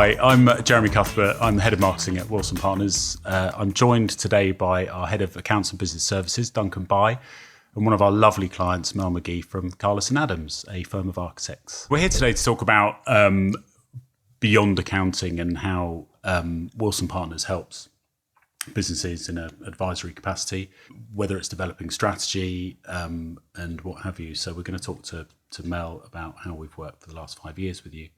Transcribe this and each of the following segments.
Hi, I'm Jeremy Cuthbert. I'm the Head of Marketing at Wilson Partners. I'm joined today by our Head of Accounts and Business Services, Duncan Bye, and one of our lovely clients, Mel McGee from Carless Adams, a firm of architects. We're here today to talk about beyond accounting and how Wilson Partners helps businesses in an advisory capacity, whether it's developing strategy and what have you. So we're going to talk to Mel about how we've worked for the last 5 years with you.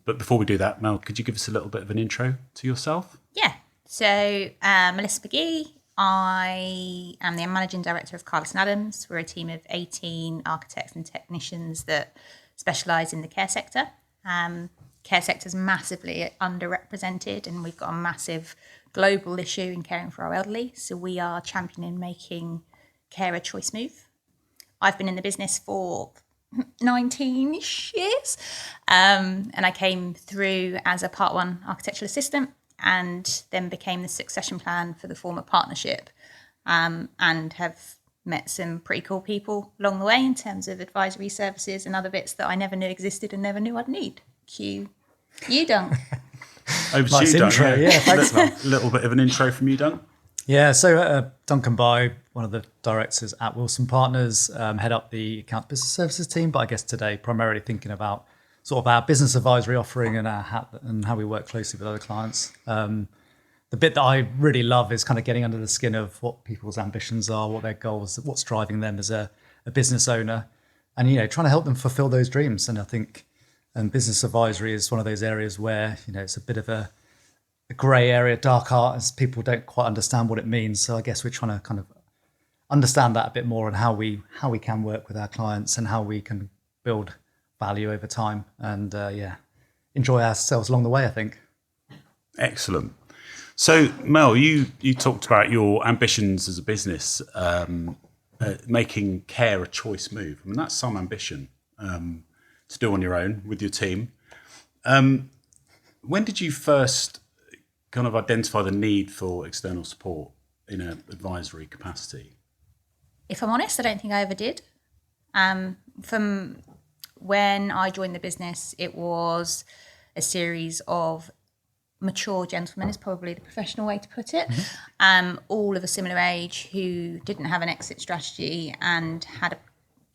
But before we do that, Mel, could you give us a little bit of an intro to yourself? Yeah. So Melissa McGee, I am the Managing Director of Carless Adams. We're a team of 18 architects and technicians that specialise in the care sector. Care sector is massively underrepresented, and we've got a massive global issue in caring for our elderly. So we are championing making care a choice move. I've been in the business for 19 years, and I came through as a Part 1 architectural assistant and then became the succession plan for the former partnership, and have met some pretty cool people along the way in terms of advisory services and other bits that I never knew existed and never knew I'd need. Cue you, Dunk. Over to Nice you, intro, Dunk. yeah, thanks, Mel. A little bit of an intro from you, Dunk. Yeah, so Duncan Bye, one of the directors at Wilson Partners, head up the account business services team, but I guess today primarily thinking about sort of our business advisory offering and how we work closely with other clients. The bit that I really love is kind of getting under the skin of what people's ambitions are, what their goals, what's driving them as a business owner, and trying to help them fulfill those dreams. And I think business advisory is one of those areas where it's a bit of a grey area, dark art, as people don't quite understand what it means. So I guess we're trying to kind of understand that a bit more and how we can work with our clients and how we can build value over time and enjoy ourselves along the way, I think. Excellent. So Mel, you talked about your ambitions as a business, making care a choice move. I mean, that's some ambition to do on your own with your team. When did you first kind of identify the need for external support in an advisory capacity? If I'm honest, I don't think I ever did. From when I joined the business, it was a series of mature gentlemen, is probably the professional way to put it, all of a similar age who didn't have an exit strategy and had a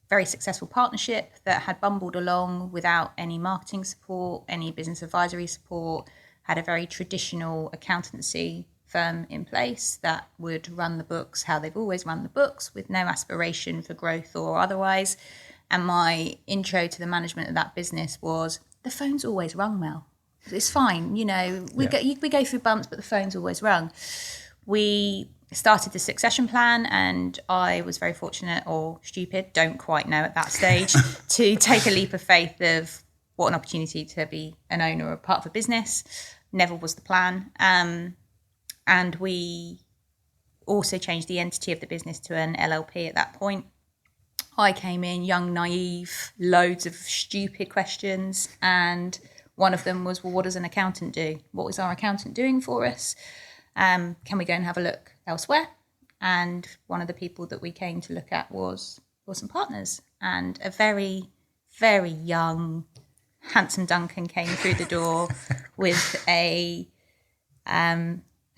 very successful partnership that had bumbled along without any marketing support, any business advisory support, had a very traditional accountancy firm in place that would run the books how they've always run the books with no aspiration for growth or otherwise. And my intro to the management of that business was, the phone's always rung, Mel. It's fine. We go through bumps, but the phone's always rung. We started the succession plan, and I was very fortunate, or stupid, don't quite know at that stage, to take a leap of faith of what an opportunity to be an owner or part of a business. Never was the plan. And we also changed the entity of the business to an LLP at that point. I came in young, naive, loads of stupid questions. And one of them was, well, what does an accountant do? What was our accountant doing for us? Can we go and have a look elsewhere? And one of the people that we came to look at was Wilson Partners. And a very, very young, handsome Duncan came through the door with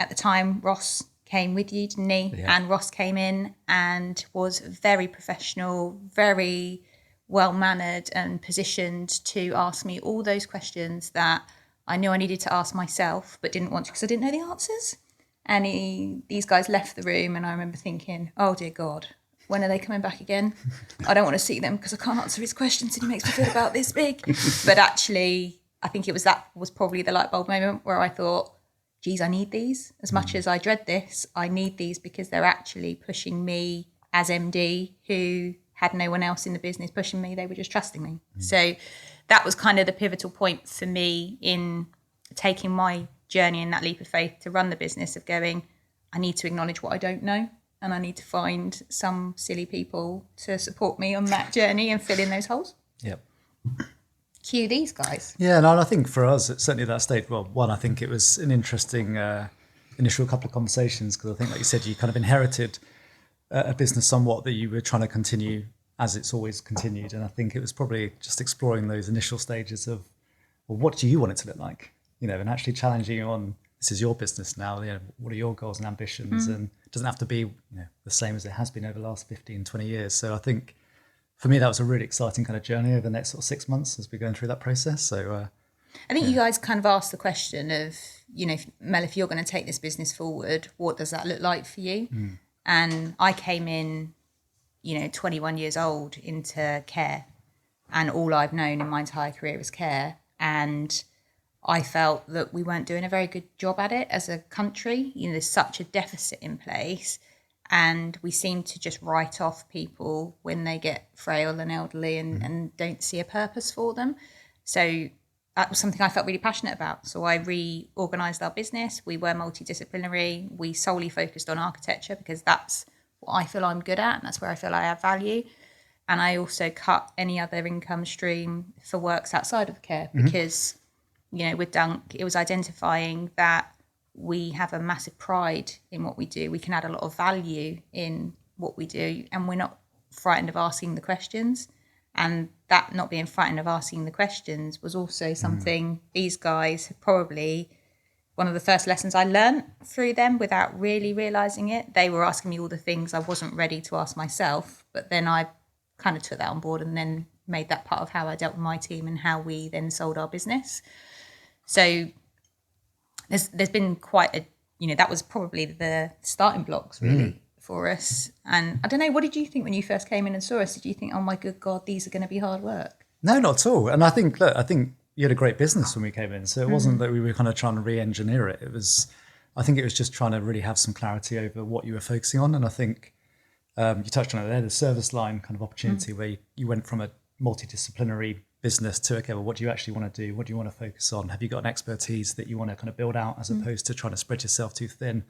at the time, Ross came with you, didn't he? Yeah. And Ross came in and was very professional, very well-mannered and positioned to ask me all those questions that I knew I needed to ask myself, but didn't want to because I didn't know the answers. And these guys left the room, and I remember thinking, oh, dear God, when are they coming back again? I don't want to see them because I can't answer his questions and he makes me feel about this big. But actually, I think that was probably the light bulb moment where I thought, geez, I need these. As much as I dread this, I need these because they're actually pushing me as MD, who had no one else in the business pushing me. They were just trusting me. So that was kind of the pivotal point for me in taking my journey in that leap of faith to run the business, of going, I need to acknowledge what I don't know, and I need to find some silly people to support me on that journey and fill in those holes. Yep. Cue these guys. Yeah, no, I think for us, it's certainly that stage. Well, one, I think it was an interesting initial couple of conversations, because I think, like you said, you kind of inherited a business somewhat that you were trying to continue as it's always continued. And I think it was probably just exploring those initial stages of, well, what do you want it to look like? and actually challenging you on, this is your business now, what are your goals and ambitions? And it doesn't have to be, the same as it has been over the last 15, 20 years. So I think for me, that was a really exciting kind of journey over the next sort of 6 months as we're going through that process. So I think you guys kind of asked the question of, Mel, if you're going to take this business forward, what does that look like for you? And I came in, 21 years old into care, and all I've known in my entire career is care. And I felt that we weren't doing a very good job at it as a country. There's such a deficit in place, and we seem to just write off people when they get frail and elderly and don't see a purpose for them. So that was something I felt really passionate about. So I reorganised our business. We were multidisciplinary. We solely focused on architecture because that's what I feel I'm good at, and that's where I feel I add value. And I also cut any other income stream for works outside of care because, with Dunk, it was identifying that we have a massive pride in what we do. We can add a lot of value in what we do, and we're not frightened of asking the questions. And that not being frightened of asking the questions was also something these guys probably, one of the first lessons I learned through them without really realising it. They were asking me all the things I wasn't ready to ask myself, but then I kind of took that on board and then made that part of how I dealt with my team and how we then sold our business. So there's been quite a, that was probably the starting blocks really for us. And I don't know, what did you think when you first came in and saw us? Did you think, oh my good God, these are going to be hard work? No, not at all. And I think you had a great business when we came in. So it wasn't that we were kind of trying to re-engineer it. I think it was just trying to really have some clarity over what you were focusing on. And I think you touched on it there, the service line kind of opportunity where you went from a multidisciplinary business to, okay, well, what do you actually want to do? What do you want to focus on? Have you got an expertise that you want to kind of build out as opposed to trying to spread yourself too thin?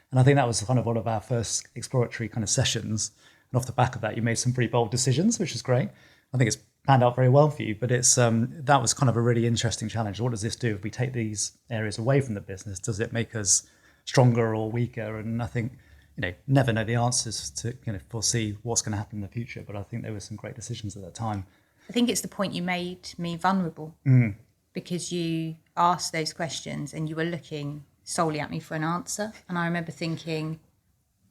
And I think that was kind of one of our first exploratory kind of sessions. And off the back of that, you made some pretty bold decisions, which is great. I think it's panned out very well for you, but it's that was kind of a really interesting challenge. What does this do if we take these areas away from the business? Does it make us stronger or weaker? And I think, never know the answers to foresee what's going to happen in the future. But I think there were some great decisions at that time. I think it's the point you made me vulnerable because you asked those questions and you were looking solely at me for an answer. And I remember thinking,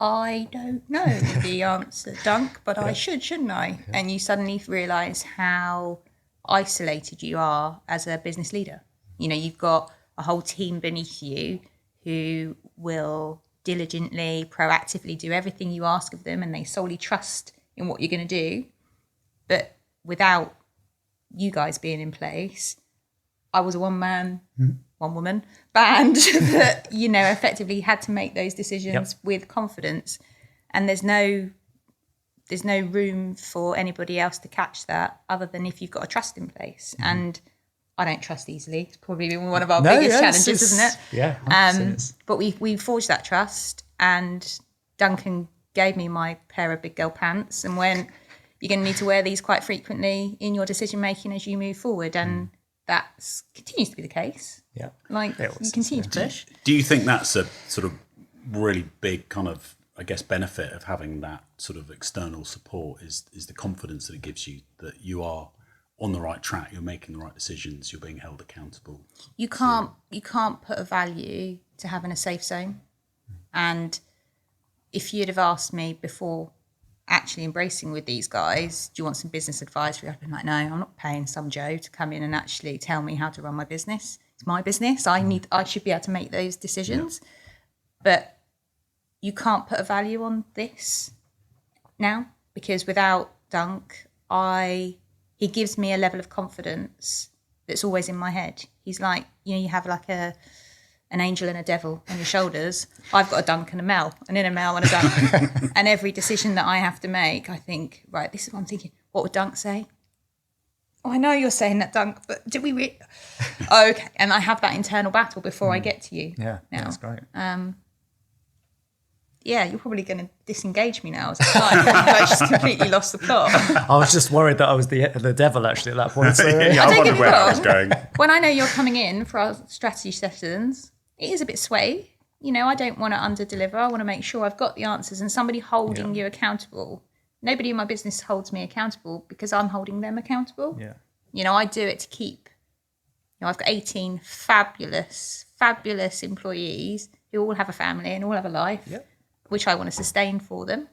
I don't know the answer, Dunk, but I shouldn't I? Yeah. And you suddenly realise how isolated you are as a business leader. You've got a whole team beneath you who will diligently, proactively do everything you ask of them, and they solely trust in what you're going to do. But without you guys being in place, I was a one-man, one-woman band that, effectively had to make those decisions with confidence. And there's no room for anybody else to catch that other than if you've got a trust in place. And I don't trust easily. It's probably been one of our biggest challenges, isn't it? Yeah. But we forged that trust, and Duncan gave me my pair of big girl pants and went, you're going to need to wear these quite frequently in your decision making as you move forward. And that continues to be the case. Yeah. You continue to push. Do you think that's a sort of really big kind of, I guess, benefit of having that sort of external support is the confidence that it gives you that you are on the right track, you're making the right decisions, you're being held accountable? You can't put a value to having a safe zone. And if you'd have asked me before actually embracing with these guys, do you want some business advisory? I've been like, no, I'm not paying some Joe to come in and actually tell me how to run my business. It's my business. I should be able to make those decisions. Yeah. But you can't put a value on this now, because without Dunk, he gives me a level of confidence that's always in my head. He's like, you have like an angel and a devil on your shoulders. I've got a Dunk and a Mel, an inner Mel and a Dunk. And every decision that I have to make, I think, right, this is what I'm thinking. What would Dunk say? Oh, I know you're saying that, Dunk, but did we okay. And I have that internal battle before I get to you. Yeah, that's great. Yeah, you're probably going to disengage me now. I just completely lost the plot. I was just worried that I was the devil actually at that point. So. I wondered where that was going. When I know you're coming in for our strategy sessions, it is a bit sweaty. I don't want to under-deliver. I want to make sure I've got the answers and somebody holding you accountable. Nobody in my business holds me accountable because I'm holding them accountable. Yeah. I do it to keep I've got 18 fabulous employees who all have a family and all have a life, which I want to sustain for them.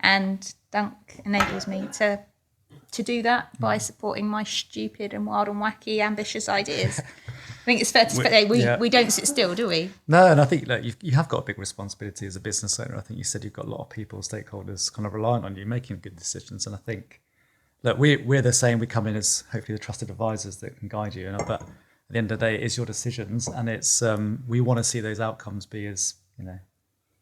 And Dunk enables me to do that by supporting my stupid and wild and wacky ambitious ideas. I think it's fair to say we don't sit still, do we? No, and I think you have got a big responsibility as a business owner. I think you said you've got a lot of people, stakeholders kind of relying on you making good decisions. And I think, look, we're the same. We come in as hopefully the trusted advisors that can guide you. But at the end of the day, it's your decisions. And it's we want to see those outcomes be as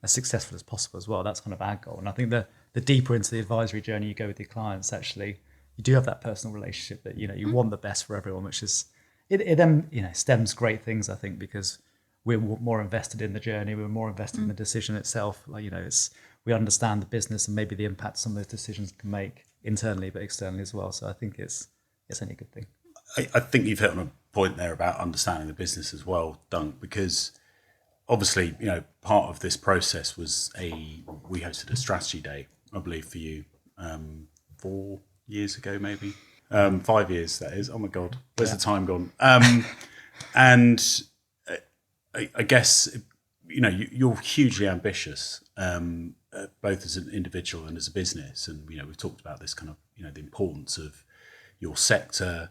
successful as possible as well. That's kind of our goal. And I think the deeper into the advisory journey you go with your clients, actually, you do have that personal relationship that, you want the best for everyone, which is, it then, stems great things, I think, because we're more invested in the journey. We're more invested in the decision itself. We understand the business and maybe the impact some of those decisions can make internally, but externally as well. So I think it's only a good thing. I think you've hit on a point there about understanding the business as well, Dunk, because obviously, part of this process was we hosted a strategy day, I believe, for you 4 years ago, maybe 5 years. That is. Oh my God, where's the time gone? And I guess you're hugely ambitious, both as an individual and as a business. And we've talked about this kind of the importance of your sector.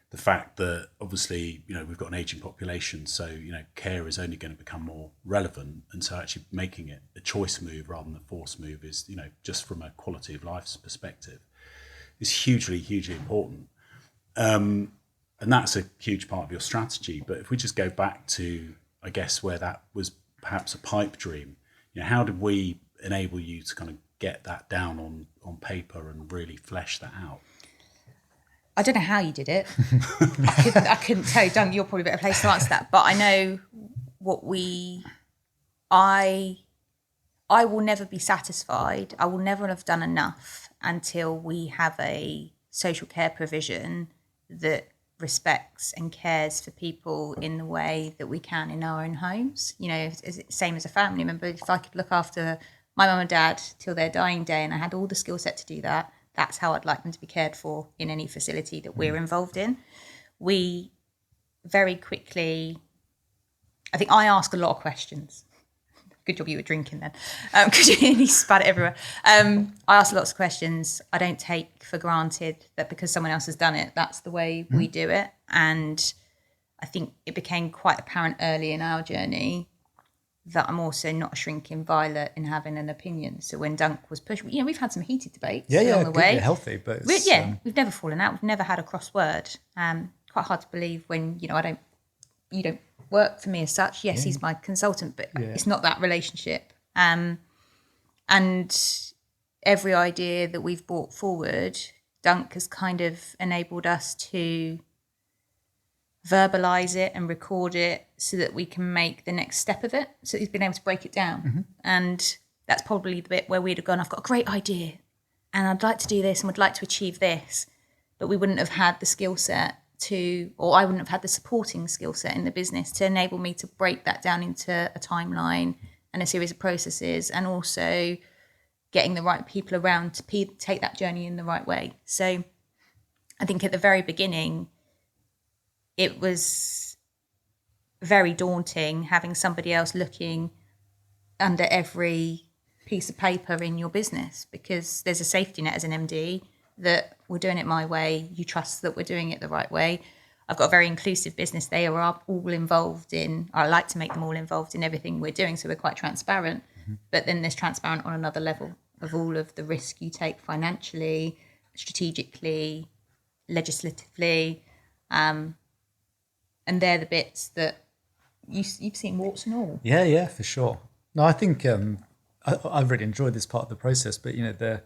The fact that obviously, we've got an aging population, so, care is only going to become more relevant. And so actually making it a choice move rather than a force move is, just from a quality of life perspective, is hugely, hugely important. And that's a huge part of your strategy. But if we just go back to, I guess, where that was perhaps a pipe dream, how did we enable you to kind of get that down on paper and really flesh that out? I don't know how you did it. I couldn't tell you. Dunk, you're probably a better place to answer that. But I know I will never be satisfied. I will never have done enough until we have a social care provision that respects and cares for people in the way that we can in our own homes. Same as a family member. If I could look after my mum and dad till their dying day and I had all the skill set to do that, that's how I'd like them to be cared for in any facility that we're involved in. We very quickly, I think I ask a lot of questions. Good job you were drinking then, because you spat it everywhere. I ask lots of questions. I don't take for granted that because someone else has done it, that's the way we do it. And I think it became quite apparent early in our journey that I'm also not a shrinking violet in having an opinion. So when Dunk was pushed, we've had some heated debates along the way. Yeah, healthy, but we've never fallen out. We've never had a cross word. Quite hard to believe when you don't work for me as such. Yes, he's my consultant, but it's not that relationship. And every idea that we've brought forward, Dunk has kind of enabled us to verbalize it and record it so that we can make the next step of it. So he's been able to break it down. And that's probably the bit where we'd have gone, I've got a great idea and I'd like to do this and would like to achieve this, but we wouldn't have had the skill set or I wouldn't have had the supporting skill set in the business to enable me to break that down into a timeline and a series of processes, and also getting the right people around to take that journey in the right way. So I think at the very beginning, it was very daunting having somebody else looking under every piece of paper in your business, because there's a safety net as an MD that we're doing it my way. You trust that we're doing it the right way. I've got a very inclusive business. They are all involved I like to make them all involved in everything we're doing, so we're quite transparent. But then there's transparent on another level of all of the risk you take financially, strategically, legislatively. And they're the bits that you've seen warts and all. Yeah, for sure. No, I think I've really enjoyed this part of the process. But like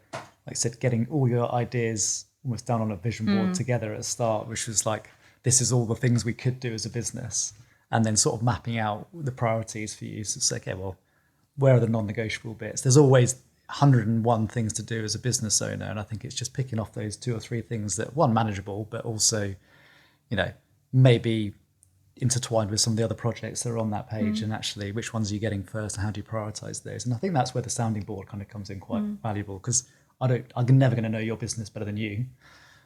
I said, getting all your ideas almost down on a vision board together at the start, which was like, this is all the things we could do as a business, and then sort of mapping out the priorities for you. So it's like, okay, well, where are the non-negotiable bits? There's always 101 things to do as a business owner, and I think it's just picking off those 2 or 3 things that, one, manageable, but also, maybe intertwined with some of the other projects that are on that page, and actually which ones are you getting first and how do you prioritize those? And I think that's where the sounding board kind of comes in quite valuable, because I'm never going to know your business better than you.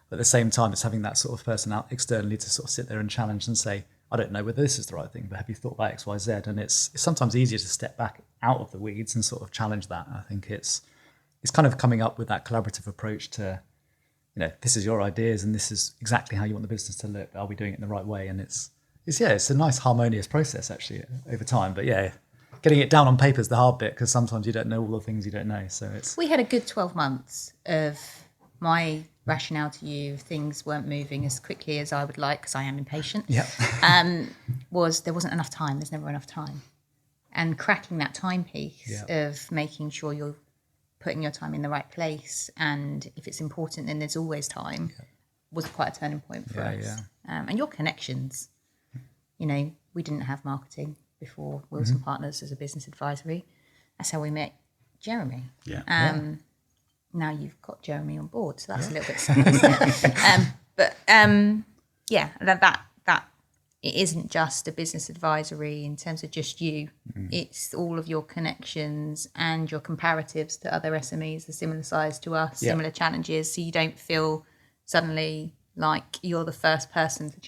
But at the same time, it's having that sort of person out externally to sort of sit there and challenge and say, I don't know whether this is the right thing, but have you thought about X, Y, Z? And it's sometimes easier to step back out of the weeds and sort of challenge that. I think it's kind of coming up with that collaborative approach to, this is your ideas and this is exactly how you want the business to look. Are we doing it in the right way? And it's a nice harmonious process actually over time. But yeah, getting it down on paper is the hard bit because sometimes you don't know all the things you don't know. So we had a good 12 months of my rationale to you, things weren't moving as quickly as I would like because I am impatient. Yeah. Was there wasn't enough time. There's never enough time. And cracking that time piece of making sure you're putting your time in the right place, and if it's important, then there's always time, was quite a turning point for us. Yeah. And your connections. We didn't have marketing before Wilson Partners as a business advisory. That's how we met Jeremy. Yeah. Now you've got Jeremy on board, so that's a little bit sad, isn't it? That it isn't just a business advisory in terms of just you. It's all of your connections and your comparatives to other SMEs, the similar size to us, similar challenges, so you don't feel suddenly like you're the first person to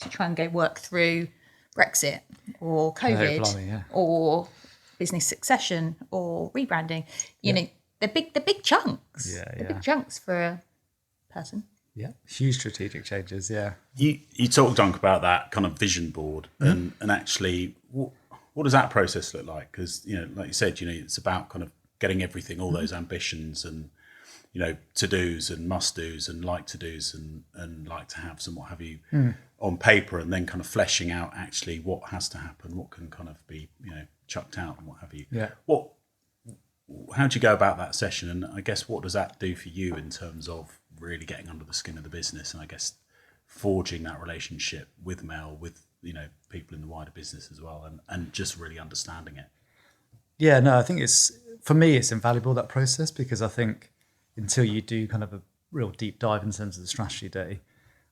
try and go work through Brexit or COVID or business succession or rebranding. You know, the big chunks. The big chunks for a person. Yeah, huge strategic changes. Yeah, you talked, Dunk, about that kind of vision board, and actually, what does that process look like? Because like you said, it's about kind of getting everything, all those ambitions, and to dos and must dos and like to dos and like to haves and what have you on paper, and then kind of fleshing out actually what has to happen, what can kind of be chucked out and what have you. Yeah. How do you go about that session? And I guess what does that do for you in terms of really getting under the skin of the business, and I guess forging that relationship with Mel, with people in the wider business as well, and just really understanding it? Yeah, no, I think for me it's invaluable, that process, because I think until you do kind of a real deep dive in terms of the strategy day,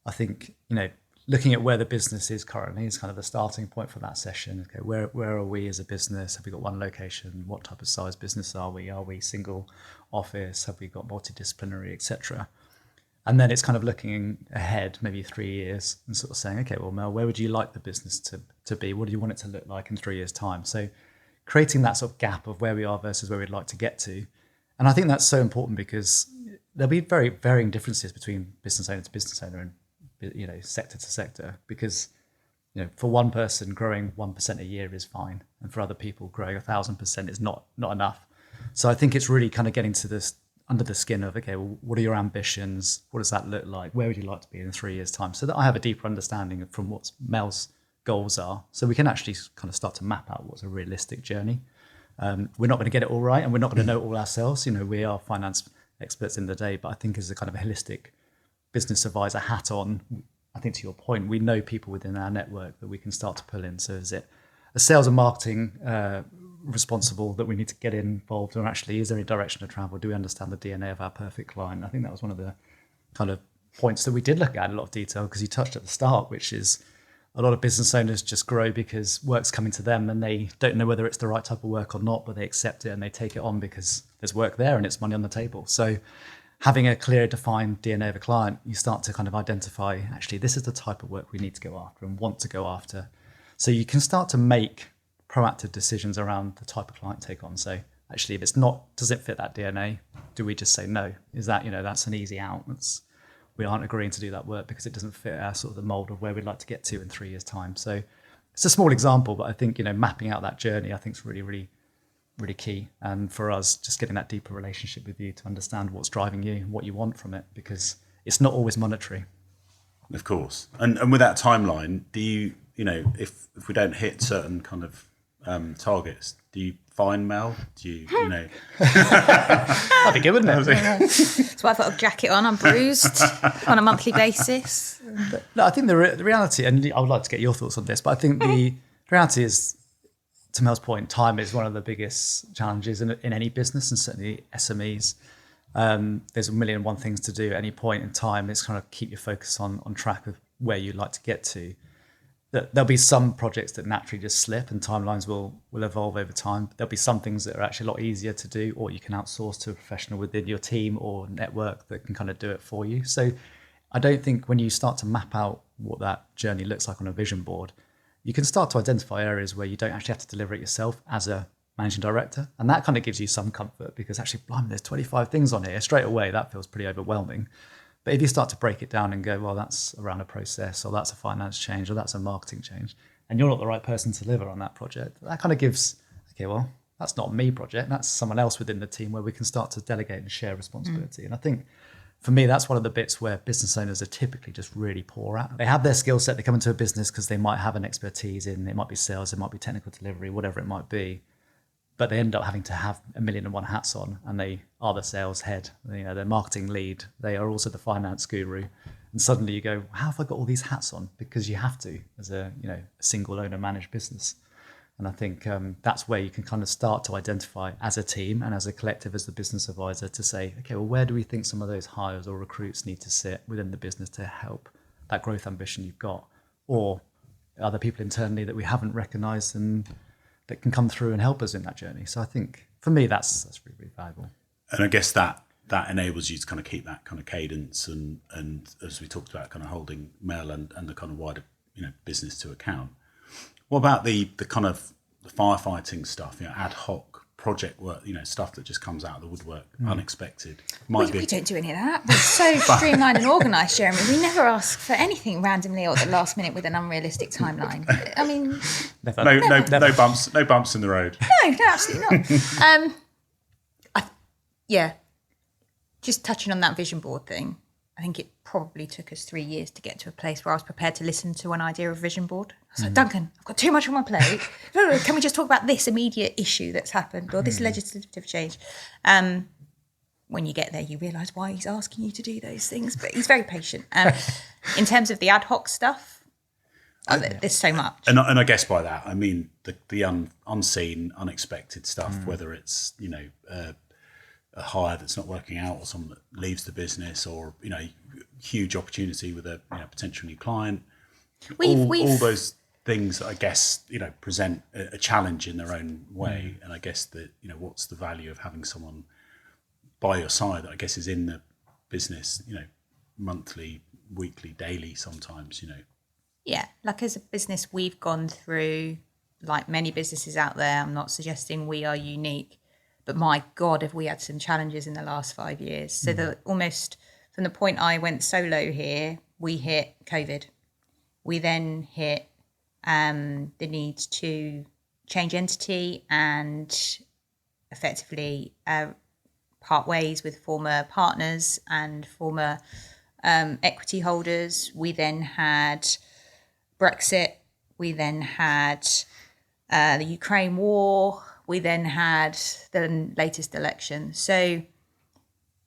I think looking at where the business is currently is kind of the starting point for that session. Okay, where are we as a business? Have we got one location? What type of size business are we? Are we single office? Have we got multidisciplinary, etc.? And then it's kind of looking ahead, maybe 3 years, and sort of saying, okay, well, Mel, where would you like the business to be? What do you want it to look like in 3 years' time? So creating that sort of gap of where we are versus where we'd like to get to. And I think that's so important because there'll be very varying differences between business owner to business owner and sector to sector, because for one person growing 1% a year is fine, and for other people growing 1,000% is not enough. So I think it's really kind of getting to this under the skin of, okay, well, what are your ambitions? What does that look like? Where would you like to be in 3 years' time? So that I have a deeper understanding from what Mel's goals are, so we can actually kind of start to map out what's a realistic journey. We're not going to get it all right, and we're not going to know it all ourselves. We are finance experts in the day, but I think as a kind of a holistic business advisor hat on, I think to your point, we know people within our network that we can start to pull in. So is it a sales and marketing responsible that we need to get involved, or actually is there any direction to travel? Do we understand the DNA of our perfect client? I think that was one of the kind of points that we did look at in a lot of detail, because you touched at the start, which is a lot of business owners just grow because work's coming to them and they don't know whether it's the right type of work or not, but they accept it and they take it on because there's work there and it's money on the table. So having a clear defined DNA of a client, you start to kind of identify, actually, this is the type of work we need to go after and want to go after. So you can start to make proactive decisions around the type of client take on. So actually, if it's not, does it fit that DNA? Do we just say no? Is that, that's an easy out. We aren't agreeing to do that work because it doesn't fit our sort of the mold of where we'd like to get to in 3 years' time. So it's a small example, but I think, mapping out that journey, I think is really, really, really key. And for us, just getting that deeper relationship with you to understand what's driving you, what you want from it, because it's not always monetary. Of course. And with that timeline, do you, if we don't hit certain kind of targets, do you find Mel? Do you, That'd be good, wouldn't it? So I've got a jacket on, I'm bruised on a monthly basis. No, I think the reality, and I would like to get your thoughts on this, but I think the reality is, to Mel's point, time is one of the biggest challenges in any business, and certainly SMEs. There's a million and one things to do at any point in time. It's kind of keep your focus on track of where you'd like to get to. There'll be some projects that naturally just slip and timelines will evolve over time. There'll be some things that are actually a lot easier to do, or you can outsource to a professional within your team or network that can kind of do it for you. So I don't think when you start to map out what that journey looks like on a vision board, you can start to identify areas where you don't actually have to deliver it yourself as a managing director. And that kind of gives you some comfort, because actually, blimey, there's 25 things on here. Straight away, that feels pretty overwhelming. But if you start to break it down and go, well, that's around a process, or that's a finance change, or that's a marketing change, and you're not the right person to deliver on that project, that kind of gives, okay, well, that's not me project, that's someone else within the team, where we can start to delegate and share responsibility. And I think for me, that's one of the bits where business owners are typically just really poor at. They have their skill set, they come into a business because they might have an expertise in, it might be sales, it might be technical delivery, whatever it might be. But they end up having to have 1,000,001 hats on, and they are the sales head, they're marketing lead, they are also the finance guru. And suddenly you go, how have I got all these hats on? Because you have to, as a single owner managed business. And I think that's where you can kind of start to identify as a team and as a collective, as the business advisor, to say, okay, well, where do we think some of those hires or recruits need to sit within the business to help that growth ambition you've got? Or other people internally that we haven't recognised and that can come through and help us in that journey. So I think for me, that's really, really valuable. And I guess that enables you to kind of keep that kind of cadence and as we talked about, kind of holding Mel and the kind of wider business to account. What about the kind of the firefighting stuff, ad hoc project work, stuff that just comes out of the woodwork, unexpected? We don't do any of that. We're so streamlined and organised, Jeremy. We never ask for anything randomly or at the last minute with an unrealistic timeline. I mean, no bumps in the road. No, absolutely not. Just touching on that vision board thing, I think it probably took us 3 years to get to a place where I was prepared to listen to an idea of vision board. I was like, Duncan, I've got too much on my plate. Can we just talk about this immediate issue that's happened, or this legislative change? When you get there, you realise why he's asking you to do those things, but he's very patient. In terms of the ad hoc stuff, there's so much. And I guess by that, I mean the unseen, unexpected stuff, whether it's, a hire that's not working out, or someone that leaves the business, or huge opportunity with a potential new client. All those things, I guess, present a challenge in their own way. And I guess that what's the value of having someone by your side that I guess is in the business, monthly, weekly, daily, sometimes. Yeah, like as a business, we've gone through, like many businesses out there. I'm not suggesting we are unique. But my God, have we had some challenges in the last 5 years. So that almost from the point I went solo here, we hit COVID. We then hit the need to change entity and effectively part ways with former partners and former equity holders. We then had Brexit. We then had the Ukraine war. We then had the latest election. So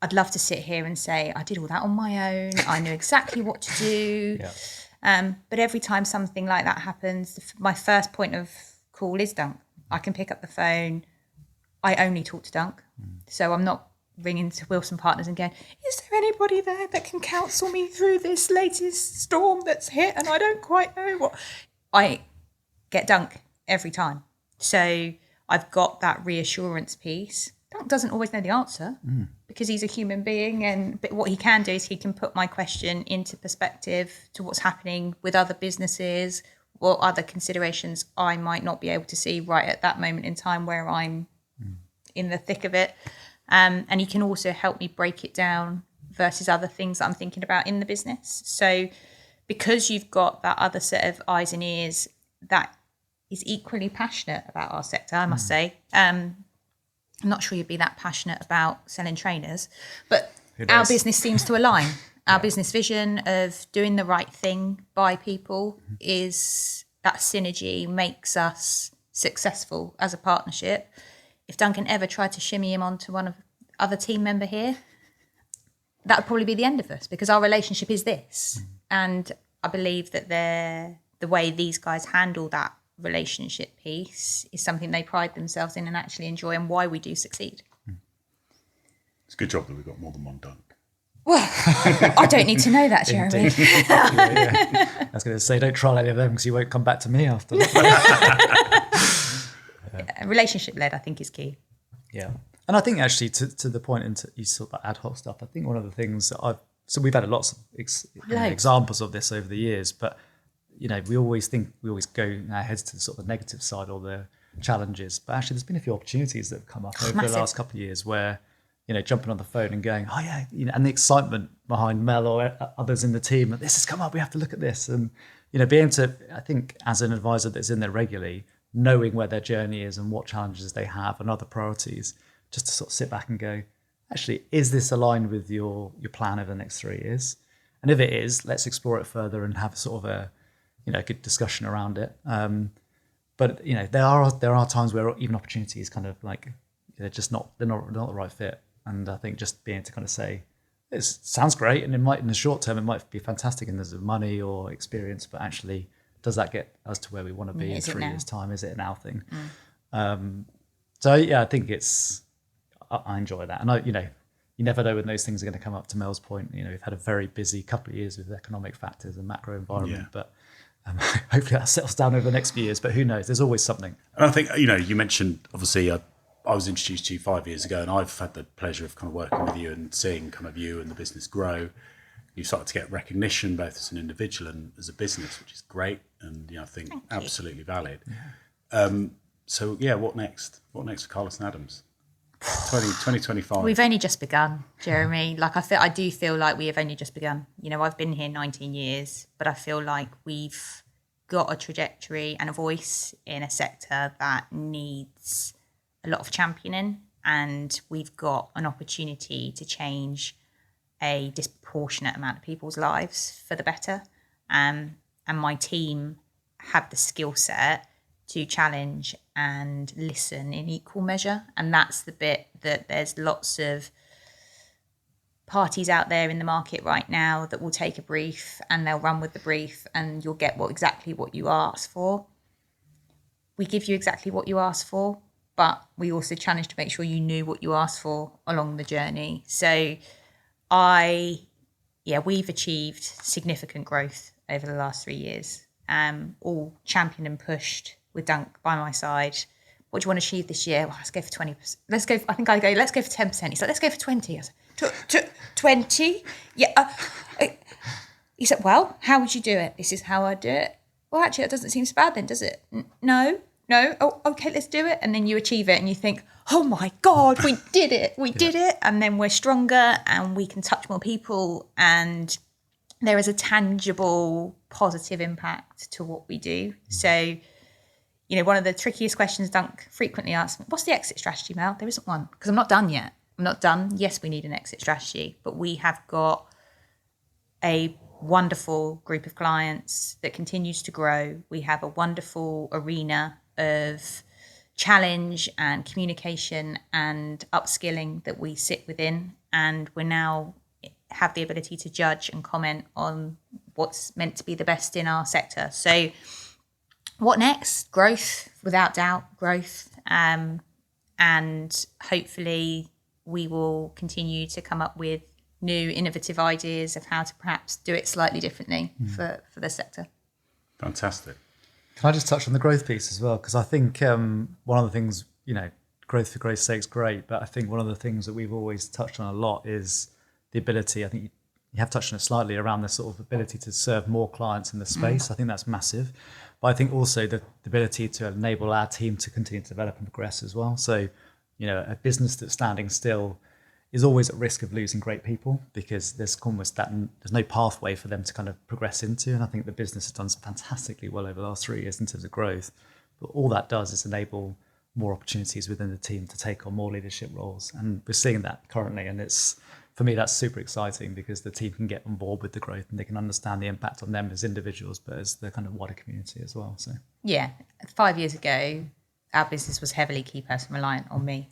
I'd love to sit here and say, I did all that on my own. I knew exactly what to do. Yeah. But every time something like that happens, my first point of call is Dunk. I can pick up the phone. I only talk to Dunk. So I'm not ringing to Wilson Partners and going, is there anybody there that can counsel me through this latest storm that's hit and I don't quite know what? I get Dunk every time. So I've got that reassurance piece. Dunk doesn't always know the answer because he's a human being, but what he can do is he can put my question into perspective to what's happening with other businesses, what other considerations I might not be able to see right at that moment in time where I'm in the thick of it. And he can also help me break it down versus other things that I'm thinking about in the business. So because you've got that other set of eyes and ears that is equally passionate about our sector, I must say. I'm not sure you'd be that passionate about selling trainers, but our business seems to align. Our business vision of doing the right thing by people is that synergy makes us successful as a partnership. If Duncan ever tried to shimmy him onto one of other team member here, that would probably be the end of us because our relationship is this. And I believe that the way these guys handle that relationship piece is something they pride themselves in and actually enjoy, and why we do succeed. It's a good job that we've got more than one Dunk. Well, I don't need to know that, Jeremy. I was going to say, don't trial any of them because you won't come back to me after. Relationship led, I think, is key. Yeah. And I think actually to the point, you saw that ad hoc stuff, I think one of the things that I've So we've had lots of Loads. examples of this over the years, but we always go in our heads to the sort of the negative side or the challenges. But actually, there's been a few opportunities that have come up over Massive. the last couple of years where jumping on the phone and going, oh yeah, and the excitement behind Mel or others in the team, this has come up, we have to look at this, and being able to, I think, as an advisor that's in there regularly, knowing where their journey is and what challenges they have and other priorities, just to sort of sit back and go, actually, is this aligned with your plan over the next 3 years? And if it is, let's explore it further and have sort of a good discussion around it. But there are times where even opportunities kind of like they're not the right fit. And I think just being able to kind of say, it sounds great, and it might in the short term it might be fantastic in terms of money or experience, but actually, does that get us to where we want to be in 3 years' time? Is it a now thing? So yeah, I think I enjoy that, and you never know when those things are going to come up. To Mel's point, we've had a very busy couple of years with economic factors and macro environment, but hopefully that settles down over the next few years. But who knows? There's always something. And I think you mentioned obviously. I was introduced to you 5 years ago, and I've had the pleasure of kind of working with you and seeing kind of you and the business grow. You started to get recognition both as an individual and as a business, which is great, and I think absolutely valid. So yeah, what next? What next for Carless Adams? 2025. We've only just begun, Jeremy. I do feel like we have only just begun. I've been here 19 years, but I feel like we've got a trajectory and a voice in a sector that needs a lot of championing, and we've got an opportunity to change a disproportionate amount of people's lives for the better. And my team have the skill set to challenge and listen in equal measure. And that's the bit that there's lots of parties out there in the market right now that will take a brief and they'll run with the brief, and you'll get exactly what you ask for. We give you exactly what you asked for, but we also challenge to make sure you knew what you asked for along the journey. So we've achieved significant growth over the last 3 years, all championed and pushed with Dunk by my side. What do you want to achieve this year? Well, let's go for 20%. Let's go for 10%. He's like, let's go for 20. I said, 20? Yeah. He said, well, how would you do it? This is how I do it. Well, actually, that doesn't seem so bad then, does it? No. Oh, okay, let's do it. And then you achieve it and you think, oh my God, we did it. We did it. And then we're stronger and we can touch more people. And there is a tangible positive impact to what we do. So, one of the trickiest questions Dunk frequently asks me, what's the exit strategy, Mel? There isn't one, because I'm not done yet. I'm not done. Yes, we need an exit strategy, but we have got a wonderful group of clients that continues to grow. We have a wonderful arena of challenge and communication and upskilling that we sit within, and we now have the ability to judge and comment on what's meant to be the best in our sector. So what next? Growth, without doubt, growth, and hopefully we will continue to come up with new innovative ideas of how to perhaps do it slightly differently for the sector. Fantastic. Can I just touch on the growth piece as well? Because I think one of the things, growth for growth's sake is great, but I think one of the things that we've always touched on a lot is the ability, I think you have touched on it slightly, around the sort of ability to serve more clients in the space. I think that's massive. But I think also the ability to enable our team to continue to develop and progress as well. So, a business that's standing still is always at risk of losing great people, because there's almost there's no pathway for them to kind of progress into. And I think the business has done fantastically well over the last 3 years in terms of growth. But all that does is enable more opportunities within the team to take on more leadership roles. And we're seeing that currently. And for me, that's super exciting, because the team can get on board with the growth and they can understand the impact on them as individuals, but as the kind of wider community as well. So yeah, 5 years ago, our business was heavily key person reliant on me.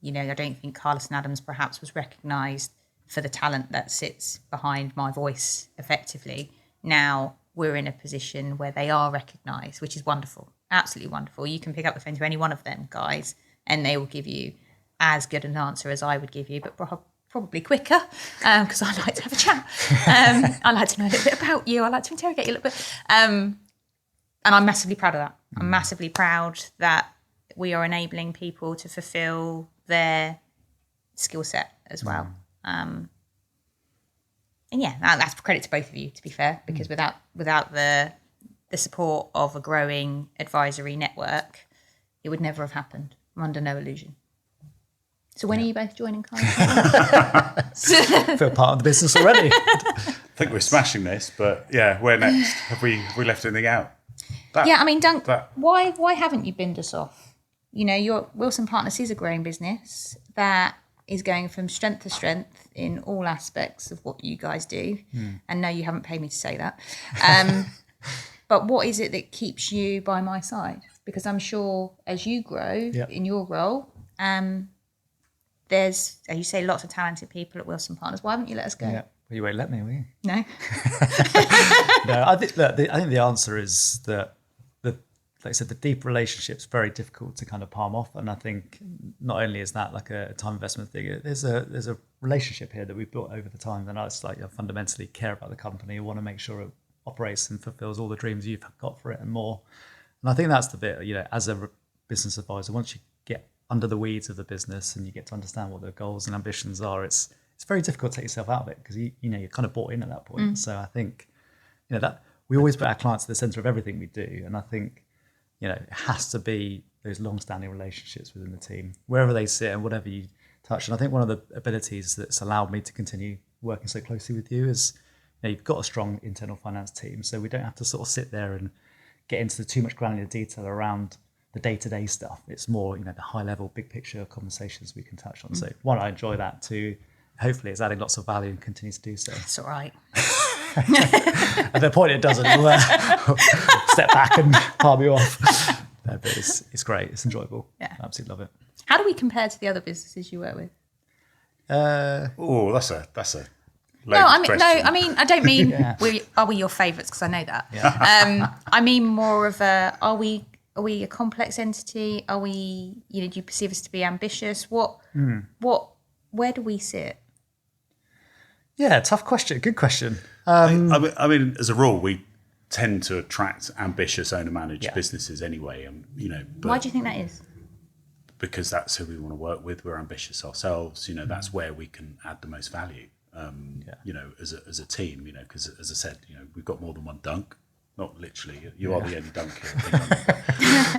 I don't think Carless Adams perhaps was recognised for the talent that sits behind my voice effectively. Now we're in a position where they are recognised, which is wonderful, absolutely wonderful. You can pick up the phone to any one of them guys and they will give you as good an answer as I would give you, but probably quicker, because I like to have a chat. I like to know a little bit about you. I like to interrogate you a little bit. And I'm massively proud of that. I'm massively proud that we are enabling people to fulfil their skill set as well. yeah, that's credit to both of you, to be fair, because without the support of a growing advisory network, it would never have happened. I'm under no illusion. So when are you both joining Carless? Feel part of the business already. I think we're smashing this, but yeah, where next? Have we left anything out? Yeah, I mean, Dunk, why haven't you binned us off? You know, your Wilson Partners is a growing business that is going from strength to strength in all aspects of what you guys do. And no, you haven't paid me to say that. But what is it that keeps you by my side? Because I'm sure as you grow in your role, there's, as you say, lots of talented people at Wilson Partners. Why haven't you let us go? Yeah. Well, you won't let me, will you? No. No, I think the answer is that like I said, the deep relationship's very difficult to kind of palm off, and I think not only is that like a time investment thing, there's a relationship here that we've built over the time, and I fundamentally care about the company, want to make sure it operates and fulfills all the dreams you've got for it and more. And I think that's the bit, as a business advisor, once you get under the weeds of the business and you get to understand what the goals and ambitions are, it's very difficult to take yourself out of it, because you're kind of bought in at that point. So I think that we always put our clients at the center of everything we do, and I think it has to be those long-standing relationships within the team, wherever they sit and whatever you touch. And I think one of the abilities that's allowed me to continue working so closely with you is you've got a strong internal finance team, so we don't have to sort of sit there and get into too much granular detail around the day-to-day stuff. It's more the high-level, big-picture conversations we can touch on. So one, I enjoy that. Two, hopefully it's adding lots of value and continues to do so. That's all right. At the point it doesn't, we'll step back and palm you off. No, but it's great. It's enjoyable. Yeah. I absolutely love it. How do we compare to the other businesses you work with? That's a No, I mean, I don't mean Yeah. are we your favourites, because I know that. Yeah. I mean more of are we a complex entity? Are we, do you perceive us to be ambitious? Where do we sit? Yeah, tough question. Good question. I mean, as a rule, we tend to attract ambitious owner-managed businesses anyway. But Why do you think that is? Because that's who we want to work with. We're ambitious ourselves. That's where we can add the most value. As a team. Because as I said, we've got more than one Dunk. Not literally. You are the only Dunk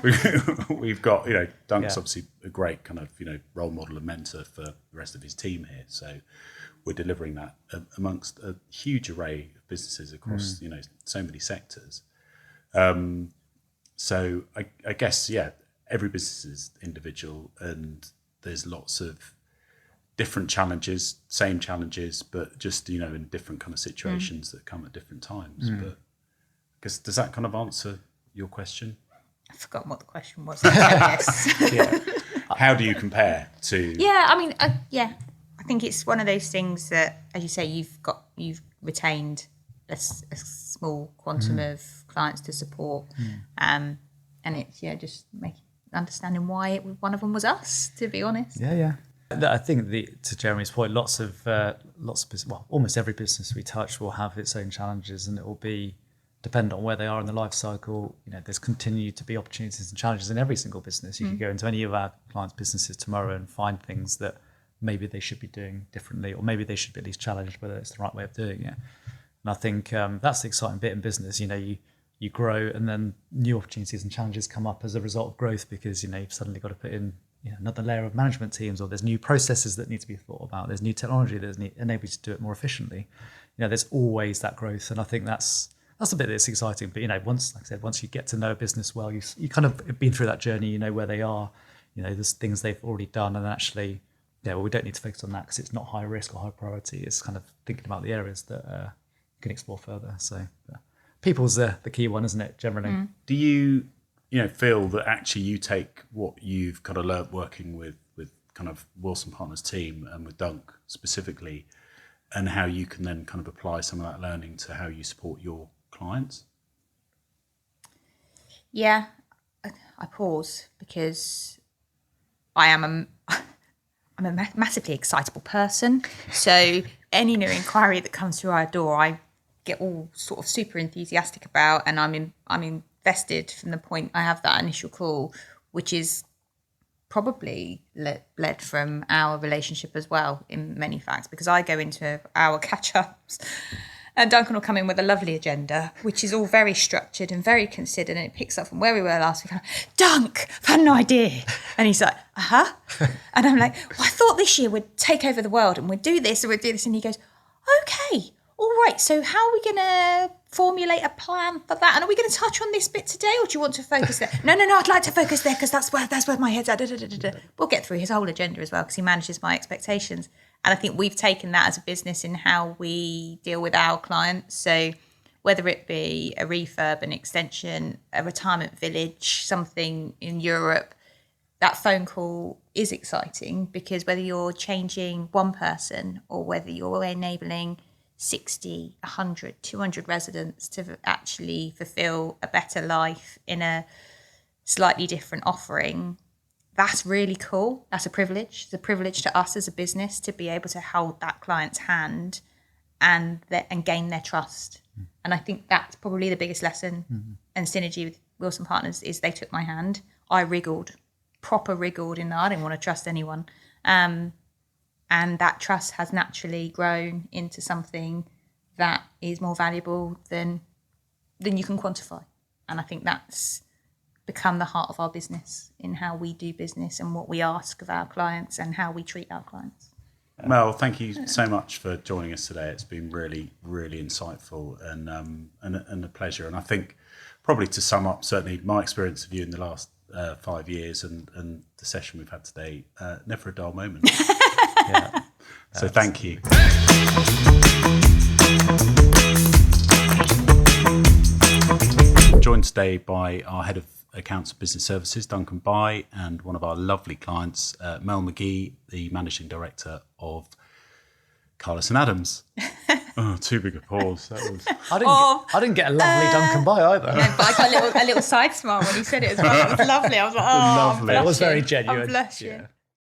here. We've got Dunk's obviously a great kind of role model and mentor for the rest of his team here. So we're delivering that amongst a huge array of businesses across so many sectors. So I guess every business is individual, and there's lots of different challenges, same challenges, but just in different kind of situations that come at different times. But I guess, does that kind of answer your question? I've forgotten what the question was. Yes. How do you compare to? I think it's one of those things that, as you say, you've retained a small quantum of clients to support, and it's just understanding why one of them was us. To be honest. Yeah. I think to Jeremy's point, lots of almost every business we touch will have its own challenges, and it will be dependent on where they are in the life cycle. There's continued to be opportunities and challenges in every single business. You could go into any of our clients' businesses tomorrow and find things that maybe they should be doing differently, or maybe they should be at least challenged whether it's the right way of doing it. And I think that's the exciting bit in business. You grow, and then new opportunities and challenges come up as a result of growth, because you've suddenly got to put in another layer of management teams, or there's new processes that need to be thought about. There's new technology that enables you to do it more efficiently. There's always that growth, and I think that's the bit that's exciting. But once you get to know a business well, you kind of have been through that journey. You know where they are. There's things they've already done, and actually, we don't need to focus on that because it's not high risk or high priority. It's kind of thinking about the areas that you can explore further. So, people's the key one, isn't it? Generally, do you feel that actually you take what you've kind of learnt working with kind of Wilson Partners team and with Dunk specifically, and how you can then kind of apply some of that learning to how you support your clients? Yeah, I pause because I'm a massively excitable person. So any new inquiry that comes through our door, I get all sort of super enthusiastic about, and I'm invested from the point I have that initial call, which is probably led from our relationship as well in many facts, because I go into our catch-ups and Duncan will come in with a lovely agenda, which is all very structured and very considered, and it picks up from where we were last week. I'm like, Dunk, I've had an idea. And he's like, And I'm like, well, I thought this year we'd take over the world and we'd do this and we'd do this. And he goes, okay, all right, so how are we going to formulate a plan for that? And are we going to touch on this bit today, or do you want to focus there? No, I'd like to focus there because that's where my head's at. We'll get through his whole agenda as well because he manages my expectations. And I think we've taken that as a business in how we deal with our clients. So whether it be a refurb, an extension, a retirement village, something in Europe, that phone call is exciting, because whether you're changing one person or whether you're enabling 60, 100, 200 residents to actually fulfill a better life in a slightly different offering, that's really cool. That's a privilege. It's a privilege to us as a business to be able to hold that client's hand and gain their trust. And I think that's probably the biggest lesson and synergy with Wilson Partners is they took my hand. I proper wriggled in that. I didn't want to trust anyone. And that trust has naturally grown into something that is more valuable than you can quantify. And I think that's become the heart of our business in how we do business and what we ask of our clients and how we treat our clients. Mel, thank you so much for joining us today. It's been really, really insightful and a pleasure. And I think probably to sum up, certainly my experience of you in the last 5 years and the session we've had today, never a dull moment. Yeah. So thank you. I'm joined today by our Head of Accounts and Business Services, Duncan Bye, and one of our lovely clients, Mel McGee, the Managing Director of Carless Adams. Oh, too big a pause. That was... I didn't get a lovely Duncan Bye either. Yeah, but I got a little side smile when he said it as well. It was lovely. I was like, oh, Lovely. It was very genuine. I'm blushing. Yeah.